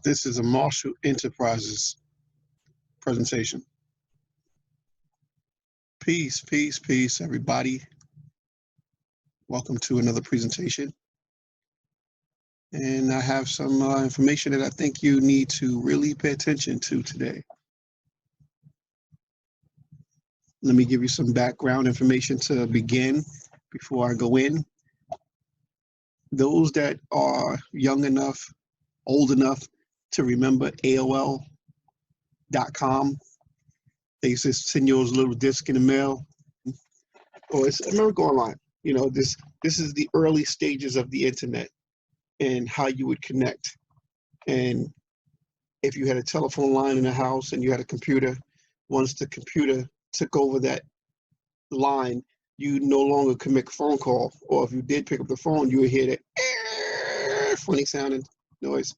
This is a Marshall Enterprises presentation. Peace, peace, peace, everybody. Welcome to another presentation. And I have some information that I think you need to really pay attention to today. Let me give you some background information to begin before I go in. Those that are young enough, old enough to remember AOL.com, they used to send you a little disc in the mail. Or it's America Online. You know, this is the early stages of the internet and how you would connect. And if you had a telephone line in the house and you had a computer, once the computer took over that line, you no longer could make a phone call. Or if you did pick up the phone, you would hear that funny sounding noise.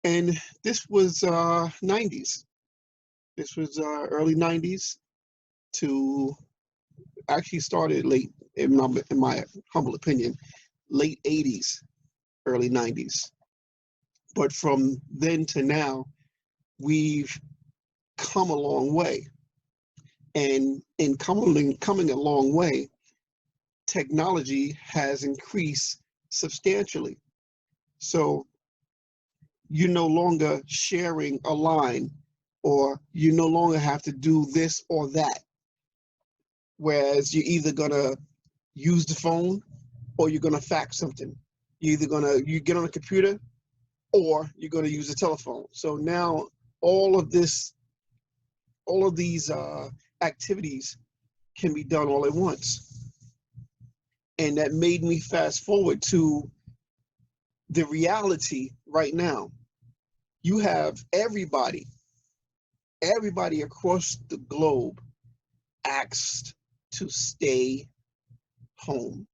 And this was 90s. This was early 90s to actually started late, in my humble opinion, late 80s, early 90s. But from then to now, we've come a long way. And in coming a long way, technology has increased substantially. So you're no longer sharing a line, or you no longer have to do this or that. Whereas you're either gonna use the phone or you're gonna fax something. You get on a computer or you're gonna use the telephone. So now all of these activities can be done all at once. And that made me fast forward to the reality right now. You have everybody across the globe asked to stay home.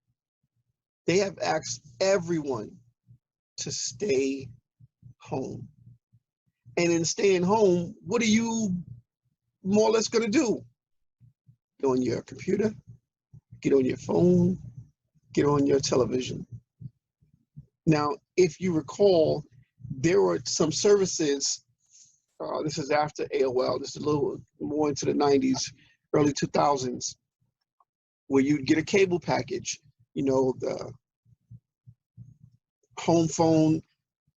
They have asked everyone to stay home. And in staying home, what are you more or less going to do? Get on your computer, get on your phone, get on your television. Now, if you recall, there were some services, this is after AOL, this is a little more into the 90s, early 2000s, where you'd get a cable package, you know, the home phone,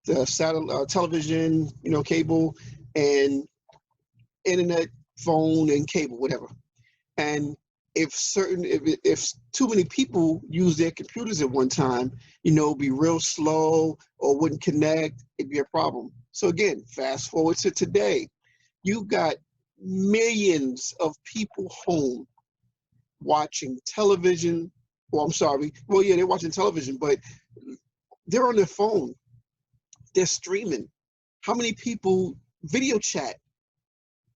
the satellite television, you know, cable, and internet, phone, and cable, whatever. And if too many people use their computers at one time, you know, be real slow or wouldn't connect, it'd be a problem. So again, fast forward to today, you've got millions of people home watching television. Well, I'm sorry. Well, yeah, they're watching television, but they're on their phone. They're streaming. How many people video chat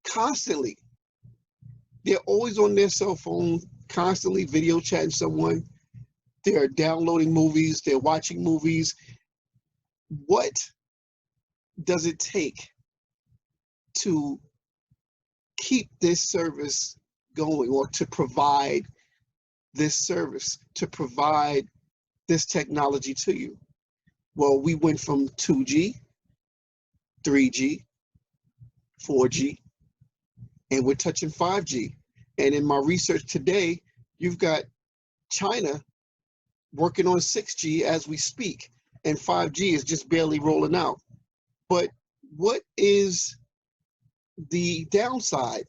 constantly? They're always on their cell phone, constantly video chatting someone. They're downloading movies. They're watching movies. What does it take to keep this service going, or to provide this service, to provide this technology to you? Well, we went from 2G, 3G, 4G, and we're touching 5G. And in my research today, you've got China working on 6G as we speak, and 5G is just barely rolling out. But what is the downside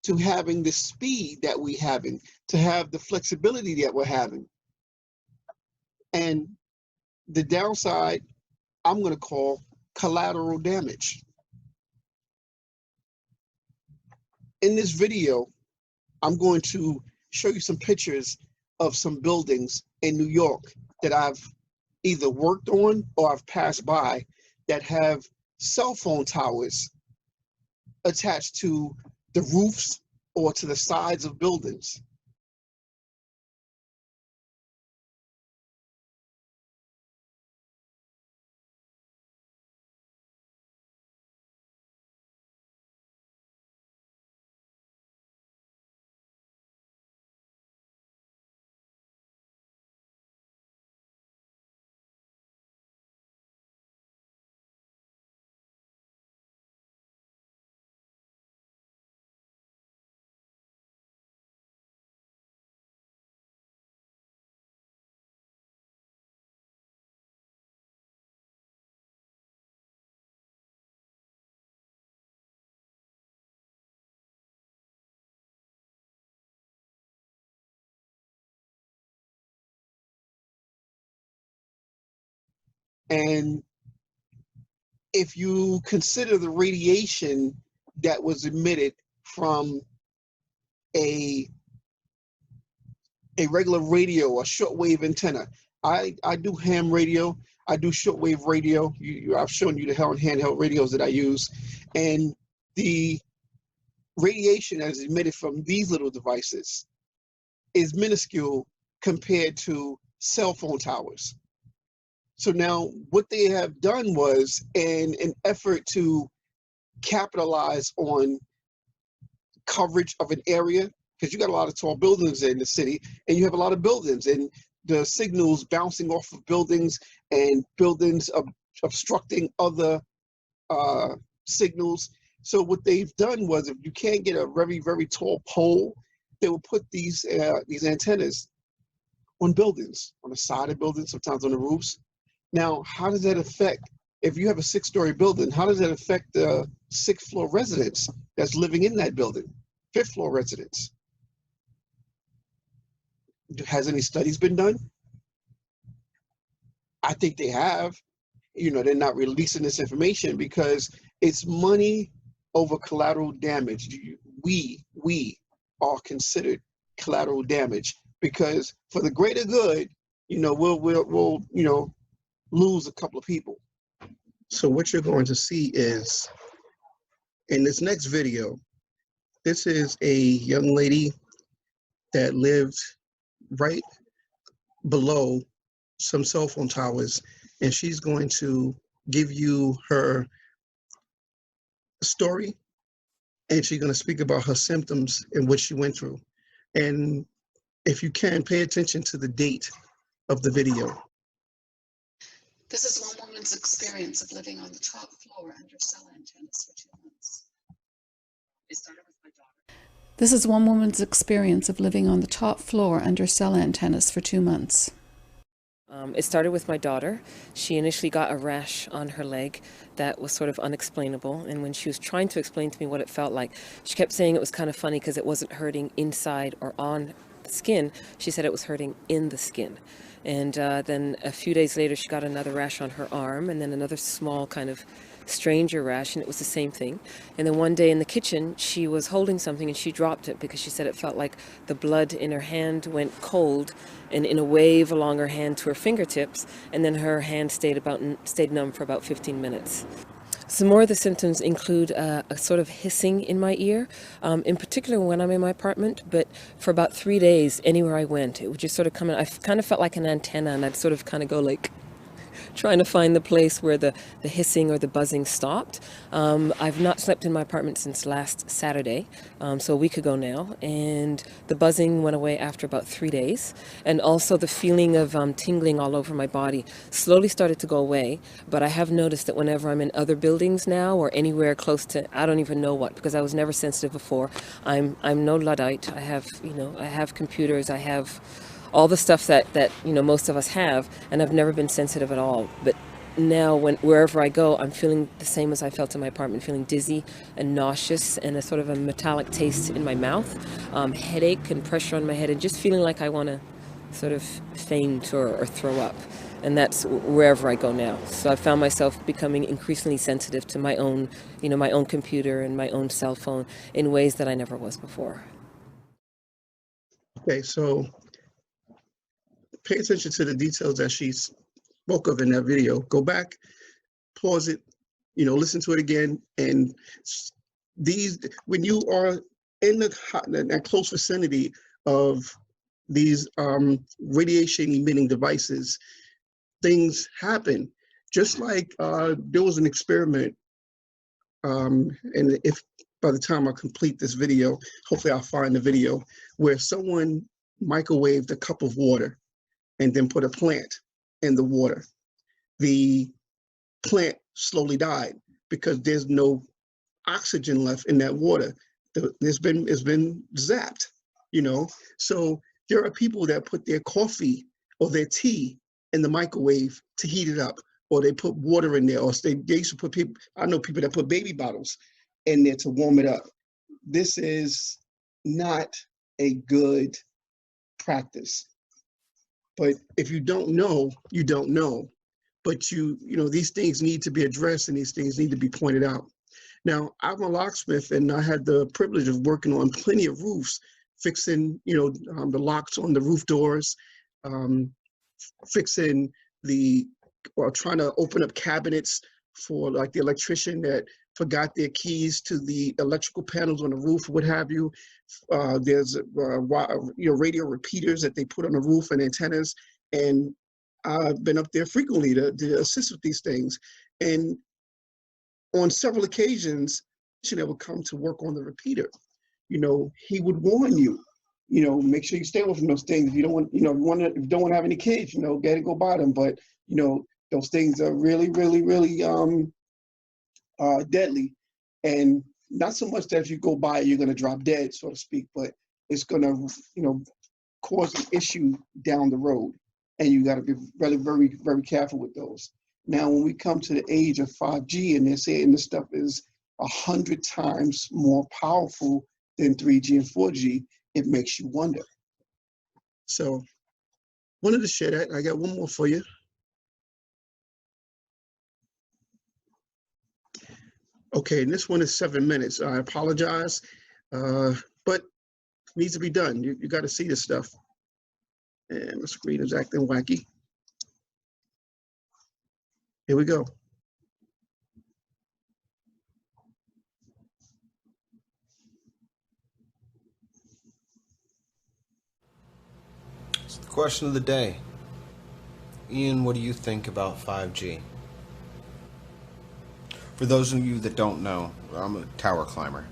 to having the speed that we're having, to have the flexibility that we're having? And the downside, I'm going to call collateral damage. In this video, I'm going to show you some pictures of some buildings in New York that I've either worked on or I've passed by that have cell phone towers attached to the roofs or to the sides of buildings. And if you consider the radiation that was emitted from a regular radio, a shortwave antenna. I do ham radio. I do shortwave radio. I've shown you the handheld radios that I use. And the radiation that is emitted from these little devices is minuscule compared to cell phone towers. So now what they have done was, in an effort to capitalize on coverage of an area, because you got a lot of tall buildings in the city, and you have a lot of buildings, and the signals bouncing off of buildings, and buildings obstructing other signals. So what they've done was, if you can't get a very, very tall pole, they will put these antennas on buildings, on the side of buildings, sometimes on the roofs. Now, how does that affect, if you have a 6-story building, how does that affect the 6th floor residents that's living in that building, 5th floor residents? Has any studies been done? I think they have. You know, they're not releasing this information because it's money over collateral damage. We are considered collateral damage, because for the greater good, you know, we'll you know, lose a couple of people. So what you're going to see is, in this next video, this is a young lady that lived right below some cell phone towers, and she's going to give you her story, and she's going to speak about her symptoms and what she went through. And if you can, pay attention to the date of the video. This is one woman's experience of living on the top floor under cell antennas for 2 months. It started with my daughter. This is one woman's experience of living on the top floor under cell antennas for 2 months. It started with my daughter. She initially got a rash on her leg that was sort of unexplainable, and when she was trying to explain to me what it felt like, she kept saying it was kind of funny because it wasn't hurting inside or on the skin. She said it was hurting in the skin. And then a few days later she got another rash on her arm, and then another small kind of stranger rash, and it was the same thing. And then one day in the kitchen she was holding something and she dropped it because she said it felt like the blood in her hand went cold and in a wave along her hand to her fingertips, and then her hand stayed numb for about 15 minutes. Some more of the symptoms include a sort of hissing in my ear, in particular when I'm in my apartment, but for about 3 days, anywhere I went, it would just sort of come in. I kind of felt like an antenna, and I'd sort of kind of go like, trying to find the place where the hissing or the buzzing stopped. I've not slept in my apartment since last Saturday, so a week ago now, and the buzzing went away after about 3 days, and also the feeling of tingling all over my body slowly started to go away. But I have noticed that whenever I'm in other buildings now or anywhere close to, I don't even know what, because I was never sensitive before. I'm no Luddite. I have computers, I have all the stuff that you know most of us have, and I've never been sensitive at all. But now wherever I go, I'm feeling the same as I felt in my apartment, feeling dizzy and nauseous and a sort of a metallic taste in my mouth, headache and pressure on my head, and just feeling like I want to sort of faint or throw up. And that's wherever I go now. So I found myself becoming increasingly sensitive to my own, my own computer and my own cell phone in ways that I never was before. Okay, so pay attention to the details that she spoke of in that video. Go back, pause it, listen to it again. And when you are in that close vicinity of these radiation emitting devices, things happen. Just like there was an experiment, and if by the time I complete this video, hopefully I'll find the video, where someone microwaved a cup of water and then put a plant in the water. The plant slowly died because there's no oxygen left in that water. It's been zapped, So there are people that put their coffee or their tea in the microwave to heat it up, or they put water in there, or they used to put I know people that put baby bottles in there to warm it up. This is not a good practice. But if you don't know, you don't know. but these things need to be addressed and these things need to be pointed out. Now, I'm a locksmith, and I had the privilege of working on plenty of roofs, fixing, the locks on the roof doors, fixing trying to open up cabinets for like the electrician that forgot their keys to the electrical panels on the roof, what have you. There's radio repeaters that they put on the roof and antennas, and I've been up there frequently to assist with these things. And on several occasions, that would come to work on the repeater. He would warn you, make sure you stay away from those things. If you don't want, if you don't want to have any kids, get it, go buy them. But those things are really, really, really deadly, and not so much that if you go by it, you're going to drop dead, so to speak, but it's going to, cause an issue down the road, and you got to be very, very, very careful with those. Now, when we come to the age of 5G, and they're saying this stuff is 100 times more powerful than 3G and 4G, it makes you wonder. So, wanted to share that. I got one more for you. Okay, and this one is 7 minutes. I apologize, but it needs to be done. You got to see this stuff. And the screen is acting wacky. Here we go. So the question of the day. Ian, what do you think about 5G? For those of you that don't know, I'm a tower climber.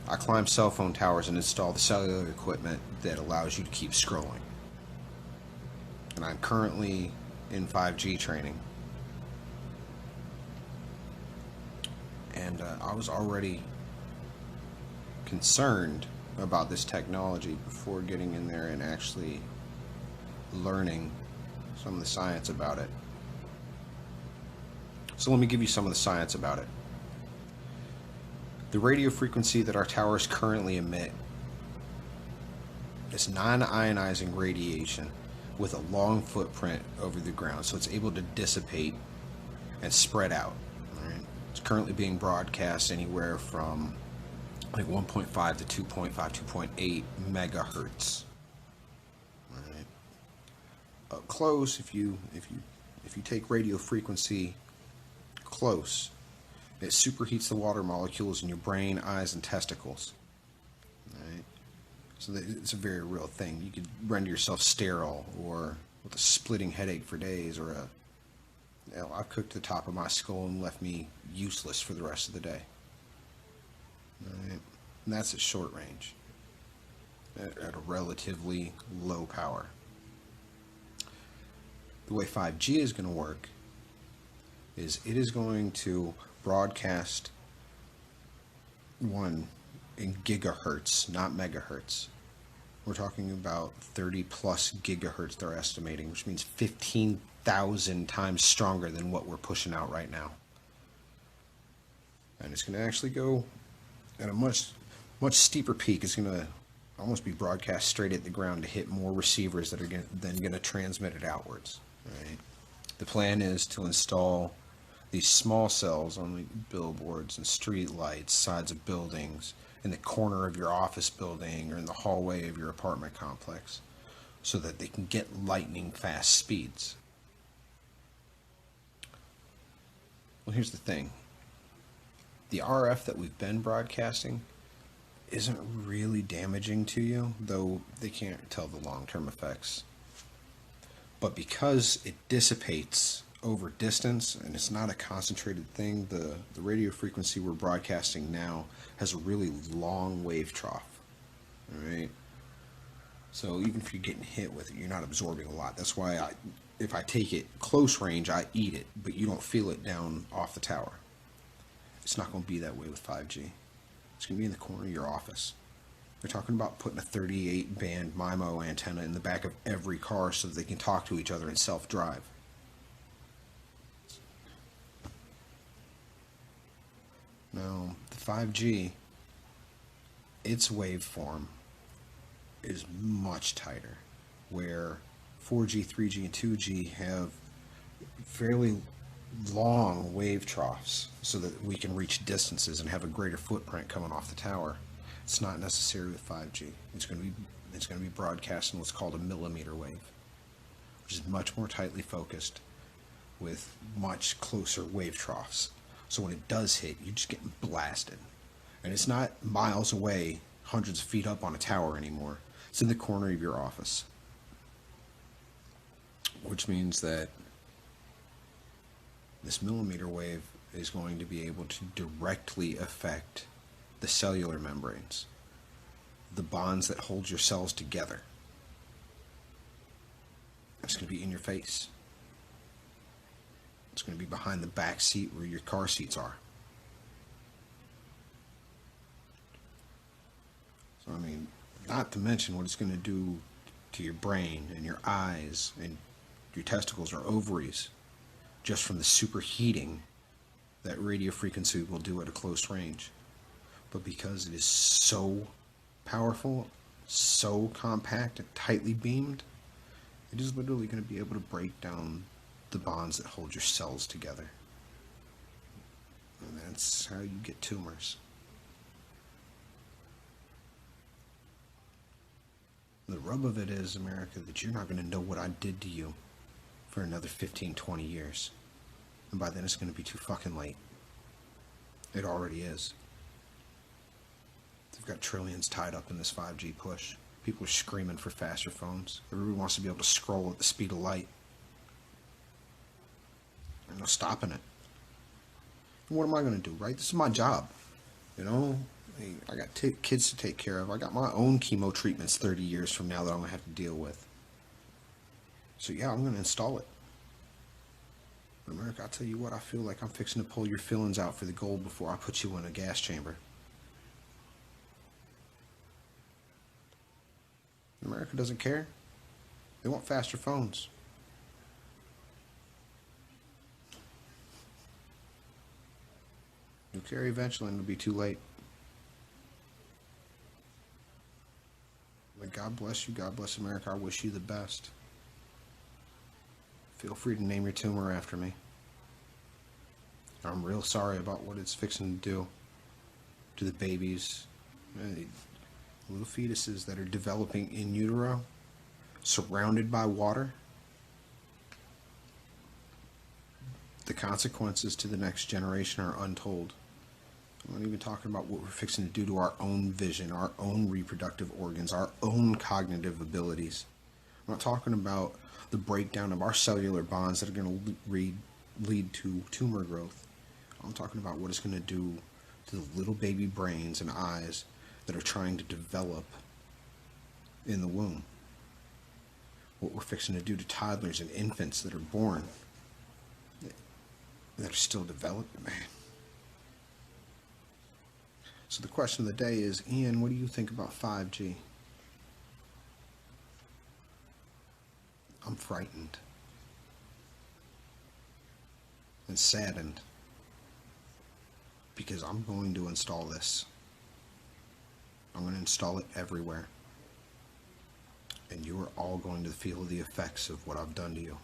I climb cell phone towers and install the cellular equipment that allows you to keep scrolling. And I'm currently in 5G training. And I was already concerned about this technology before getting in there and actually learning some of the science about it. So let me give you some of the science about it. The radio frequency that our towers currently emit is non-ionizing radiation with a long footprint over the ground, so it's able to dissipate and spread out. Right? It's currently being broadcast anywhere from like 1.5 to 2.5, 2.8 megahertz. Right? Up close, if you take radio frequency close, it superheats the water molecules in your brain, eyes, and testicles. Right? So it's a very real thing. You could render yourself sterile or with a splitting headache for days, or I've cooked the top of my skull and left me useless for the rest of the day. Right? And that's at short range, at a relatively low power. The way 5G is going to work is it is going to broadcast in gigahertz, not megahertz. We're talking about 30 plus gigahertz they're estimating, which means 15,000 times stronger than what we're pushing out right now. And it's going to actually go at a much steeper peak. It's going to almost be broadcast straight at the ground to hit more receivers that are then going to transmit it outwards. Right? The plan is to install these small cells on the billboards and street lights, sides of buildings, in the corner of your office building or in the hallway of your apartment complex, so that they can get lightning fast speeds. Well, here's the thing. The RF that we've been broadcasting isn't really damaging to you, though they can't tell the long-term effects. But because it dissipates over distance and it's not a concentrated thing, the radio frequency we're broadcasting now has a really long wave trough. All right? So even if you're getting hit with it, you're not absorbing a lot. That's why if I take it close range, I eat it, but you don't feel it down off the tower. It's not going to be that way with 5G. It's going to be in the corner of your office. They're talking about putting a 38 band MIMO antenna in the back of every car so that they can talk to each other and self-drive. Now, the 5G, its waveform is much tighter, where 4G, 3G, and 2G have fairly long wave troughs so that we can reach distances and have a greater footprint coming off the tower. It's not necessary with 5G. It's going to be broadcasting what's called a millimeter wave, which is much more tightly focused with much closer wave troughs. So when it does hit, you just get blasted. And it's not miles away, hundreds of feet up on a tower anymore. It's in the corner of your office. Which means that this millimeter wave is going to be able to directly affect the cellular membranes, the bonds that hold your cells together. It's going to be in your face. It's going to be behind the back seat where your car seats are. So, I mean, not to mention what it's going to do to your brain and your eyes and your testicles or ovaries just from the superheating that radio frequency will do at a close range. But because it is so powerful, so compact and tightly beamed, it is literally going to be able to break down the bonds that hold your cells together. And that's how you get tumors. The rub of it is, America, that you're not going to know what I did to you for another 15, 20 years. And by then it's going to be too fucking late. It already is. They've got trillions tied up in this 5G push. People are screaming for faster phones. Everybody wants to be able to scroll at the speed of light. There's no stopping it. And what am I going to do, right? This is my job. You know, I got kids to take care of. I got my own chemo treatments 30 years from now that I'm going to have to deal with. So yeah, I'm going to install it. But America, I'll tell you what, I feel like I'm fixing to pull your fillings out for the gold before I put you in a gas chamber. America doesn't care. They want faster phones. You'll carry eventually and it'll be too late. But God bless you. God bless America. I wish you the best. Feel free to name your tumor after me. I'm real sorry about what it's fixing to do to the babies, little fetuses that are developing in utero, surrounded by water. The consequences to the next generation are untold. I'm not even talking about what we're fixing to do to our own vision, our own reproductive organs, our own cognitive abilities. I'm not talking about the breakdown of our cellular bonds that are going to lead to tumor growth. I'm talking about what it's going to do to the little baby brains and eyes that are trying to develop in the womb. What we're fixing to do to toddlers and infants that are born, that are still developing, man. So the question of the day is, Ian, what do you think about 5G? I'm frightened and saddened because I'm going to install this. I'm going to install it everywhere. And you are all going to feel the effects of what I've done to you.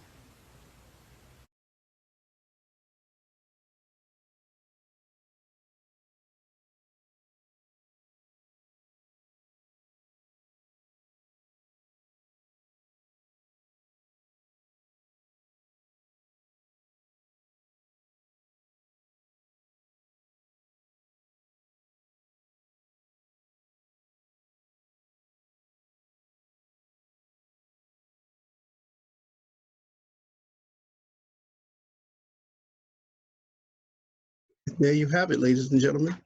There you have it, ladies and gentlemen.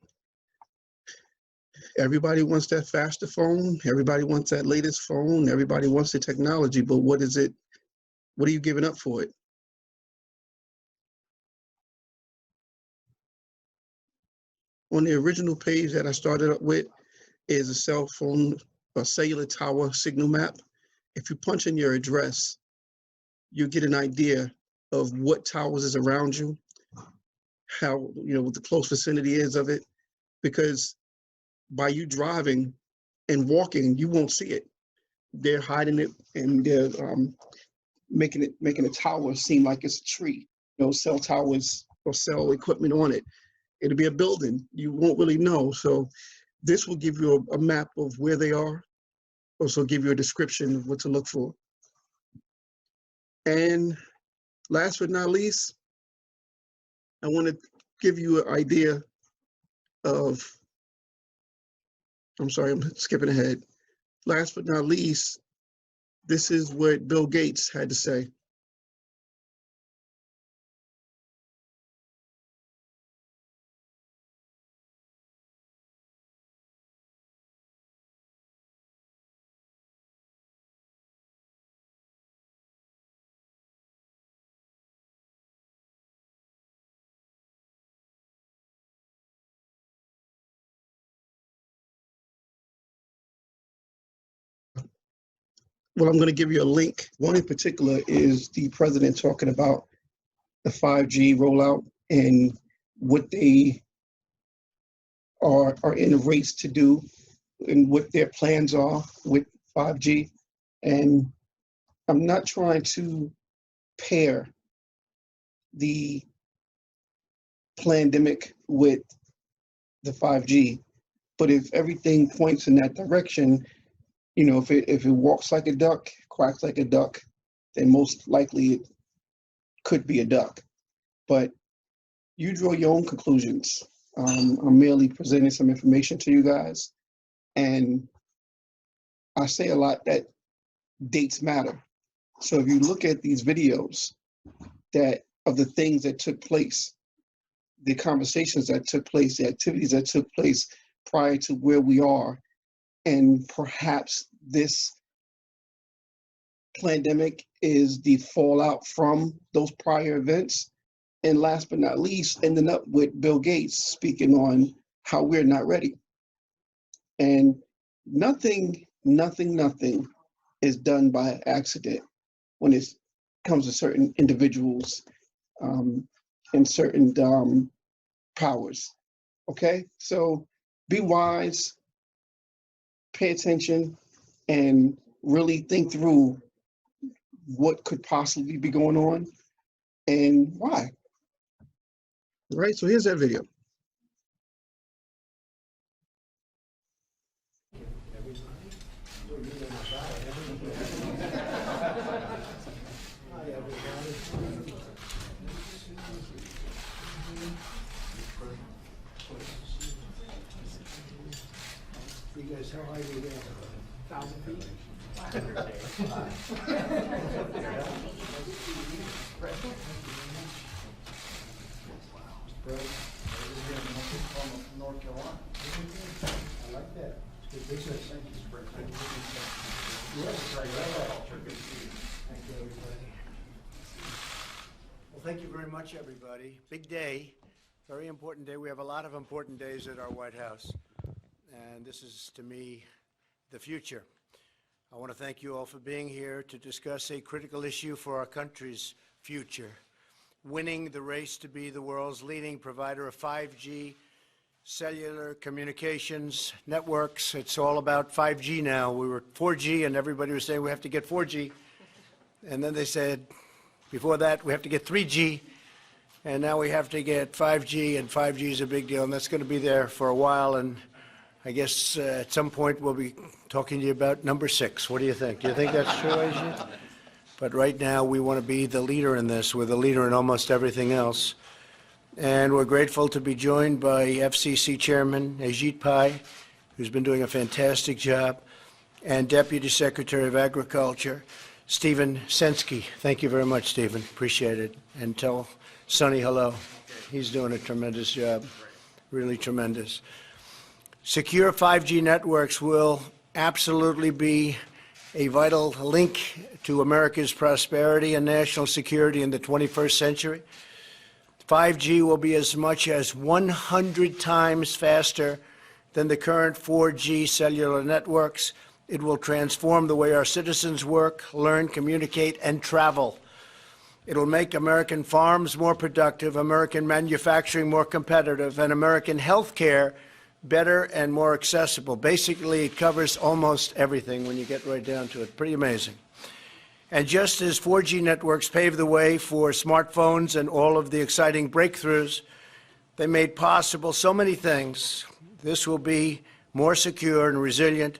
Everybody wants that faster phone. Everybody wants that latest phone. Everybody wants the technology, but what is it? What are you giving up for it? On the original page that I started up with is a cell phone, a cellular tower signal map. If you punch in your address, you get an idea of what towers is around you, how, what the close vicinity is of it, because by you driving and walking, you won't see it. They're hiding it and they're making a tower seem like it's a tree. You know, cell towers or cell equipment on it. It'll be a building. You won't really know. So this will give you a map of where they are. Also give you a description of what to look for. And last but not least, I want to give you an idea of, I'm sorry, I'm skipping ahead. Last but not least, this is what Bill Gates had to say. Well, I'm going to give you a link. One in particular is the president talking about the 5G rollout and what they are in a race to do and what their plans are with 5G. And I'm not trying to pair the pandemic with the 5G, but if everything points in that direction, you know, if it walks like a duck, quacks like a duck, then most likely it could be a duck. But you draw your own conclusions. I'm merely presenting some information to you guys. And I say a lot that dates matter. So if you look at these videos that of the things that took place, the conversations that took place, the activities that took place prior to where we are, and perhaps this pandemic is the fallout from those prior events. And last but not least, ending up with Bill Gates speaking on how we're not ready. And nothing is done by accident when it comes to certain individuals and certain powers. Okay, so be wise, pay attention, and really think through what could possibly be going on and why. All right, so here's that video. You guys, how high are you there? 1,000 feet? 500 North Carolina. I like that. It's good business. Thank you. Yes, thank you, everybody. Well, thank you very much, everybody. Big day, very important day. We have a lot of important days at our White House, and this is, to me, the future. I want to thank you all for being here to discuss a critical issue for our country's future, winning the race to be the world's leading provider of 5G cellular communications networks. It's all about 5G now. We were 4G, and everybody was saying we have to get 4G. And then they said, before that, we have to get 3G. And now we have to get 5G, and 5G is a big deal, and that's going to be there for a while. And I guess at some point we'll be talking to you about number 6. What do you think? Do you think that's true, Ajit? But right now we want to be the leader in this. We're the leader in almost everything else. And we're grateful to be joined by FCC Chairman Ajit Pai, who's been doing a fantastic job, and Deputy Secretary of Agriculture, Stephen Sensky. Thank you very much, Stephen. Appreciate it. And tell Sonny hello. He's doing a tremendous job, really tremendous. Secure 5G networks will absolutely be a vital link to America's prosperity and national security in the 21st century. 5G will be as much as 100 times faster than the current 4G cellular networks. It will transform the way our citizens work, learn, communicate, and travel. It will make American farms more productive, American manufacturing more competitive, and American health care better and more accessible. Basically, it covers almost everything when you get right down to it. Pretty amazing. And just as 4G networks paved the way for smartphones and all of the exciting breakthroughs, they made possible so many things. This will be more secure and resilient.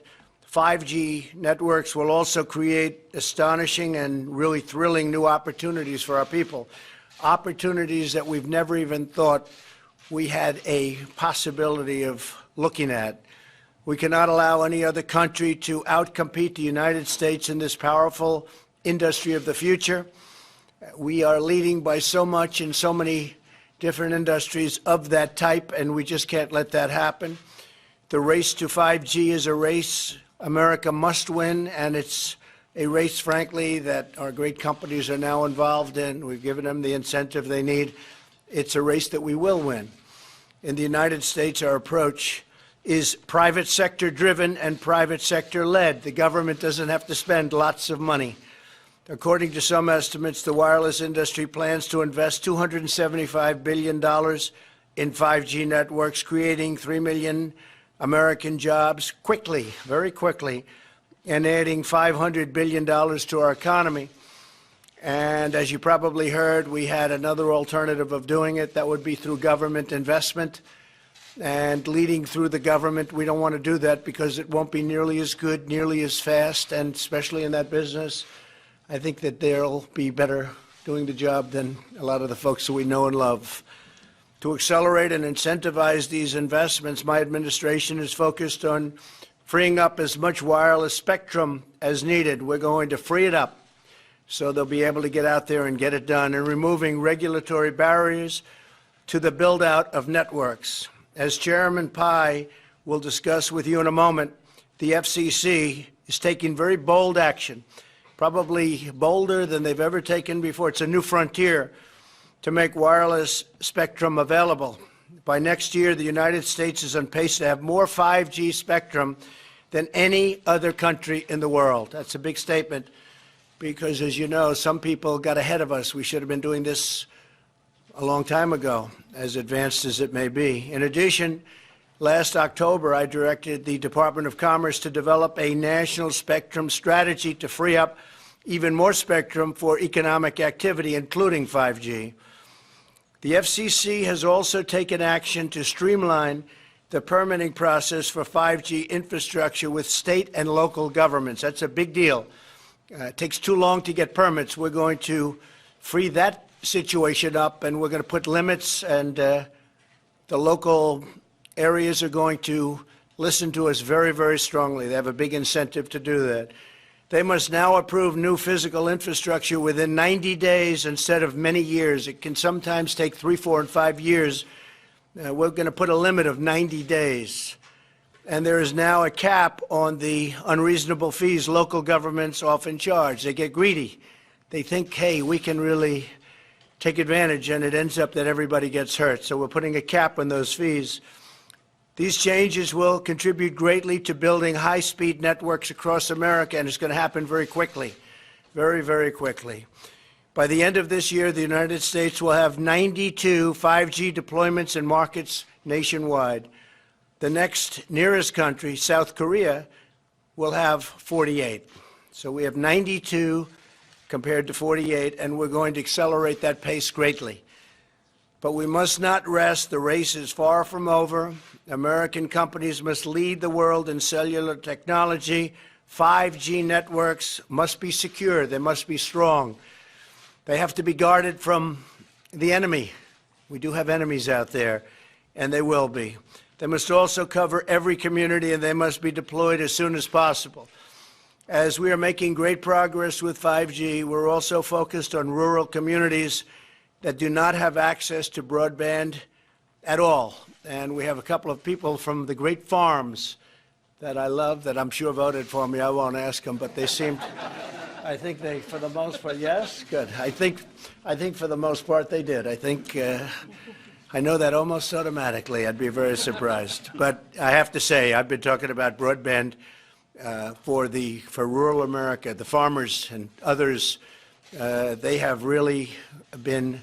5G networks will also create astonishing and really thrilling new opportunities for our people, opportunities that we've never even thought we had a possibility of looking at. We cannot allow any other country to outcompete the United States in this powerful industry of the future. We are leading by so much in so many different industries of that type, and we just can't let that happen. The race to 5G is a race America must win, and it's a race, frankly, that our great companies are now involved in. We've given them the incentive they need. It's a race that we will win. In the United States, our approach is private sector driven and private sector led. The government doesn't have to spend lots of money. According to some estimates, the wireless industry plans to invest $275 billion in 5G networks, creating 3 million American jobs quickly, very quickly, and adding $500 billion to our economy. And as you probably heard, we had another alternative of doing it. That would be through government investment. And leading through the government, we don't want to do that because it won't be nearly as good, nearly as fast, and especially in that business, I think that they'll be better doing the job than a lot of the folks that we know and love. To accelerate and incentivize these investments, my administration is focused on freeing up as much wireless spectrum as needed. We're going to free it up so they'll be able to get out there and get it done, and removing regulatory barriers to the build-out of networks. As Chairman Pai will discuss with you in a moment, the FCC is taking very bold action, probably bolder than they've ever taken before. It's a new frontier to make wireless spectrum available. By next year, the United States is on pace to have more 5G spectrum than any other country in the world. That's a big statement because, as you know, some people got ahead of us. We should have been doing this a long time ago, as advanced as it may be. In addition, last October, I directed the Department of Commerce to develop a national spectrum strategy to free up even more spectrum for economic activity, including 5G. The FCC has also taken action to streamline the permitting process for 5G infrastructure with state and local governments. That's a big deal. It takes too long to get permits. We're going to free that situation up, and we're going to put limits, and the local areas are going to listen to us very, very strongly. They have a big incentive to do that. They must now approve new physical infrastructure within 90 days instead of many years. It can sometimes take 3, 4, and 5 years. We're going to put a limit of 90 days. And there is now a cap on the unreasonable fees local governments often charge. They get greedy. They think, hey, we can really take advantage, and it ends up that everybody gets hurt. So we're putting a cap on those fees. These changes will contribute greatly to building high-speed networks across America, and it's going to happen very quickly, very, very quickly. By the end of this year, the United States will have 92 5G deployments in markets nationwide. The next nearest country, South Korea, will have 48. So we have 92 compared to 48, and we're going to accelerate that pace greatly. But we must not rest. The race is far from over. American companies must lead the world in cellular technology. 5G networks must be secure. They must be strong. They have to be guarded from the enemy. We do have enemies out there, and they will be. They must also cover every community, and they must be deployed as soon as possible. As we are making great progress with 5G, we're also focused on rural communities that do not have access to broadband at all. And we have a couple of people from the great farms that I love that I'm sure voted for me. I won't ask them, but they seemed, I think they, for the most part, yes? Good. I think for the most part they did. I think, I know that almost automatically. I'd be very surprised. But I have to say, I've been talking about broadband for rural America. The farmers and others, they have really been,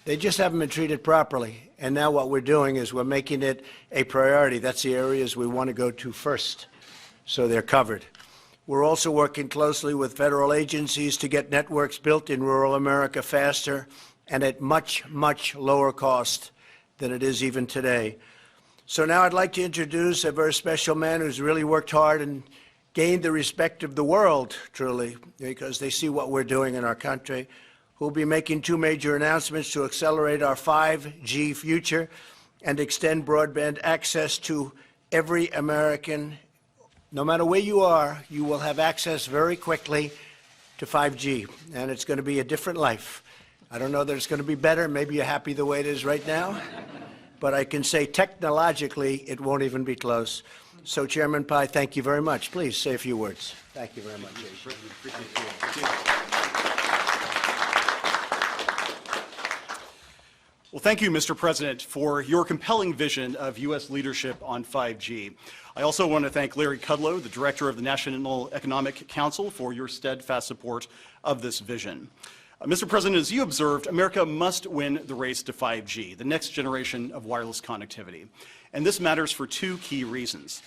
they just haven't been treated properly. And now what we're doing is we're making it a priority. That's the areas we want to go to first, so they're covered. We're also working closely with federal agencies to get networks built in rural America faster and at much, much lower cost than it is even today. So now I'd like to introduce a very special man who's really worked hard and gained the respect of the world, truly, because they see what we're doing in our country, who'll be making two major announcements to accelerate our 5G future and extend broadband access to every American. No matter where you are, you will have access very quickly to 5G, and it's going to be a different life. I don't know that it's going to be better. Maybe you're happy the way it is right now, but I can say technologically it won't even be close. So, Chairman Pai, thank you very much. Please say a few words. Thank you very much. Well, thank you, Mr. President, for your compelling vision of U.S. leadership on 5G. I also want to thank Larry Kudlow, the Director of the National Economic Council, for your steadfast support of this vision. Mr. President, as you observed, America must win the race to 5G, the next generation of wireless connectivity. And this matters for two key reasons.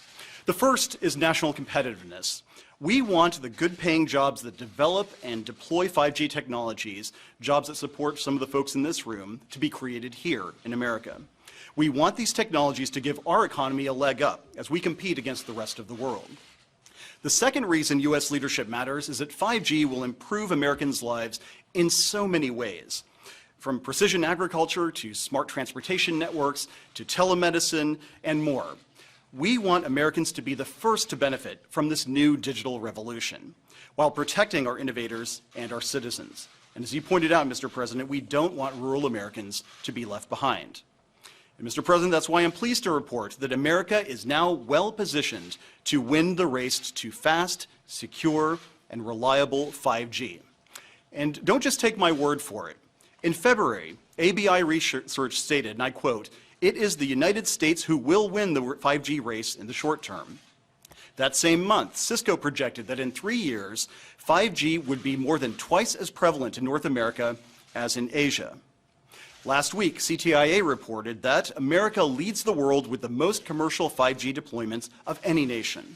The first is national competitiveness. We want the good-paying jobs that develop and deploy 5G technologies, jobs that support some of the folks in this room, to be created here in America. We want these technologies to give our economy a leg up as we compete against the rest of the world. The second reason U.S. leadership matters is that 5G will improve Americans' lives in so many ways. From precision agriculture to smart transportation networks to telemedicine and more. We want Americans to be the first to benefit from this new digital revolution while protecting our innovators and our citizens. And as you pointed out, Mr. President, we don't want rural Americans to be left behind. And Mr. President, that's why I'm pleased to report that America is now well positioned to win the race to fast, secure, and reliable 5G. And don't just take my word for it. In February, ABI research stated, and I quote, "It is the United States who will win the 5G race in the short term." That same month, Cisco projected that in 3 years, 5G would be more than twice as prevalent in North America as in Asia. Last week, CTIA reported that America leads the world with the most commercial 5G deployments of any nation.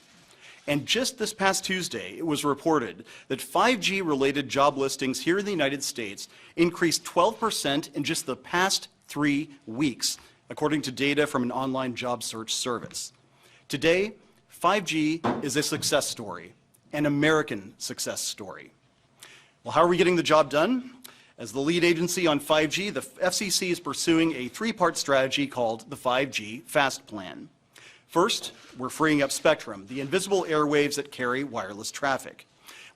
And just this past Tuesday, it was reported that 5G-related job listings here in the United States increased 12% in just the past 3 weeks, according to data from an online job search service. Today, 5G is a success story, an American success story. Well, how are we getting the job done? As the lead agency on 5G, the FCC is pursuing a 3-part strategy called the 5G Fast Plan. First, we're freeing up spectrum, the invisible airwaves that carry wireless traffic.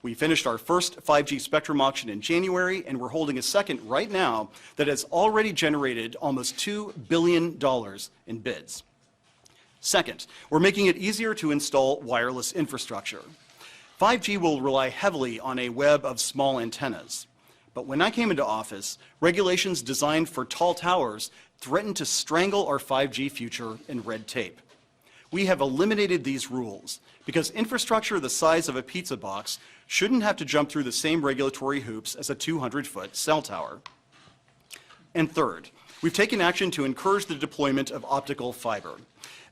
We finished our first 5G spectrum auction in January, and we're holding a second right now that has already generated almost $2 billion in bids. Second, we're making it easier to install wireless infrastructure. 5G will rely heavily on a web of small antennas. But when I came into office, regulations designed for tall towers threatened to strangle our 5G future in red tape. We have eliminated these rules because infrastructure the size of a pizza box shouldn't have to jump through the same regulatory hoops as a 200-foot cell tower. And third, we've taken action to encourage the deployment of optical fiber.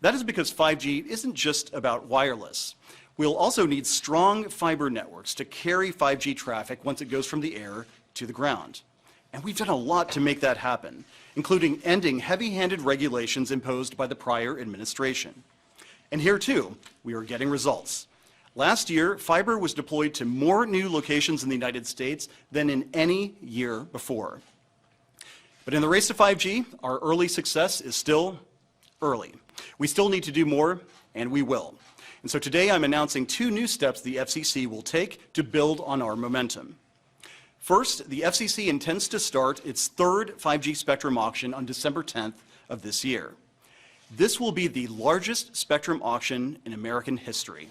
That is because 5G isn't just about wireless. We'll also need strong fiber networks to carry 5G traffic once it goes from the air to the ground. And we've done a lot to make that happen, including ending heavy-handed regulations imposed by the prior administration. And here, too, we are getting results. Last year, fiber was deployed to more new locations in the United States than in any year before. But in the race to 5G, our early success is still early. We still need to do more, and we will. And so today I'm announcing 2 new steps the FCC will take to build on our momentum. First, the FCC intends to start its 3rd 5G spectrum auction on December 10th of this year. This will be the largest spectrum auction in American history.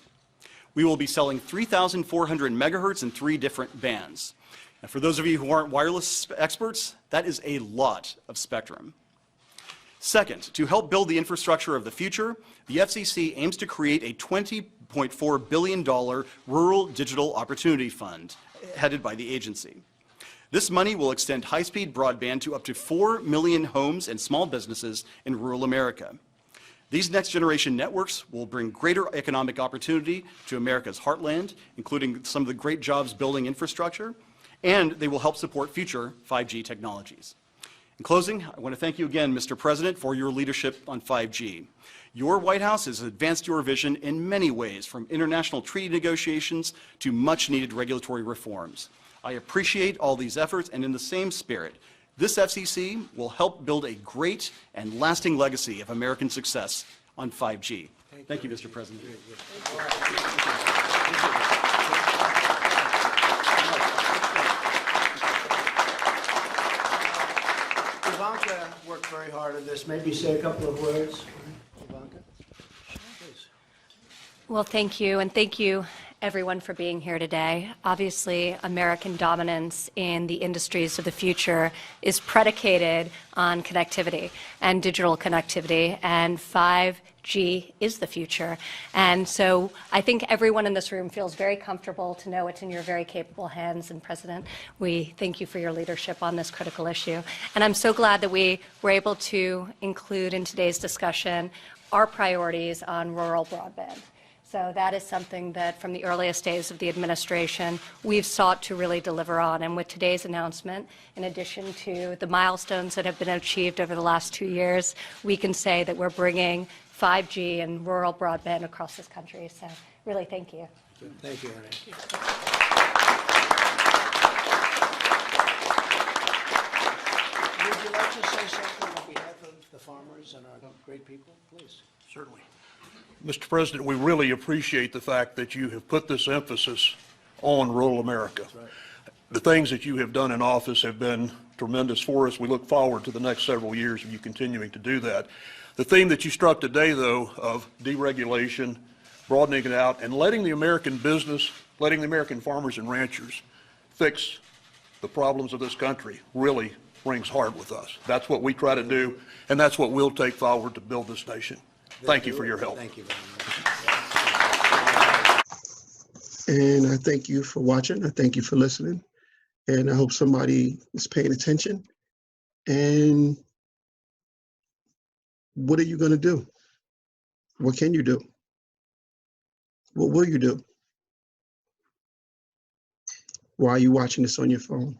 We will be selling 3,400 megahertz in 3 different bands. And for those of you who aren't wireless experts, that is a lot of spectrum. Second, to help build the infrastructure of the future, the FCC aims to create a $20.4 billion Rural Digital Opportunity Fund, headed by the agency. This money will extend high-speed broadband to up to 4 million homes and small businesses in rural America. These next-generation networks will bring greater economic opportunity to America's heartland, including some of the great jobs building infrastructure, and they will help support future 5G technologies. In closing, I want to thank you again, Mr. President, for your leadership on 5G. Your White House has advanced your vision in many ways, from international treaty negotiations to much-needed regulatory reforms. I appreciate all these efforts, and in the same spirit, this FCC will help build a great and lasting legacy of American success on 5G. Thank you, Mr. President. Ivanka worked very hard on this. Maybe say a couple of words. Ivanka, please. Well, thank you, and thank you, everyone, for being here today. Obviously, American dominance in the industries of the future is predicated on connectivity and digital connectivity, and 5G is the future. And so I think everyone in this room feels very comfortable to know it's in your very capable hands. And President, we thank you for your leadership on this critical issue. And I'm so glad that we were able to include in today's discussion our priorities on rural broadband. So that is something that from the earliest days of the administration, we've sought to really deliver on. And with today's announcement, in addition to the milestones that have been achieved over the last 2 years, we can say that we're bringing 5G and rural broadband across this country. So really, thank you. Thank you, Ernie. Would you like to say something on behalf of the farmers and our great people, please? Certainly. Mr. President, we really appreciate the fact that you have put this emphasis on rural America. Right. The things that you have done in office have been tremendous for us. We look forward to the next several years of you continuing to do that. The theme that you struck today, though, of deregulation, broadening it out, and letting the American business, letting the American farmers and ranchers fix the problems of this country really rings hard with us. That's what we try to do, and that's what we'll take forward to build this nation. Thank you for your help. Thank you very much. And I thank you for watching. I thank you for listening. And I hope somebody is paying attention. And what are you going to do? What can you do? What will you do? Why are you watching this on your phone?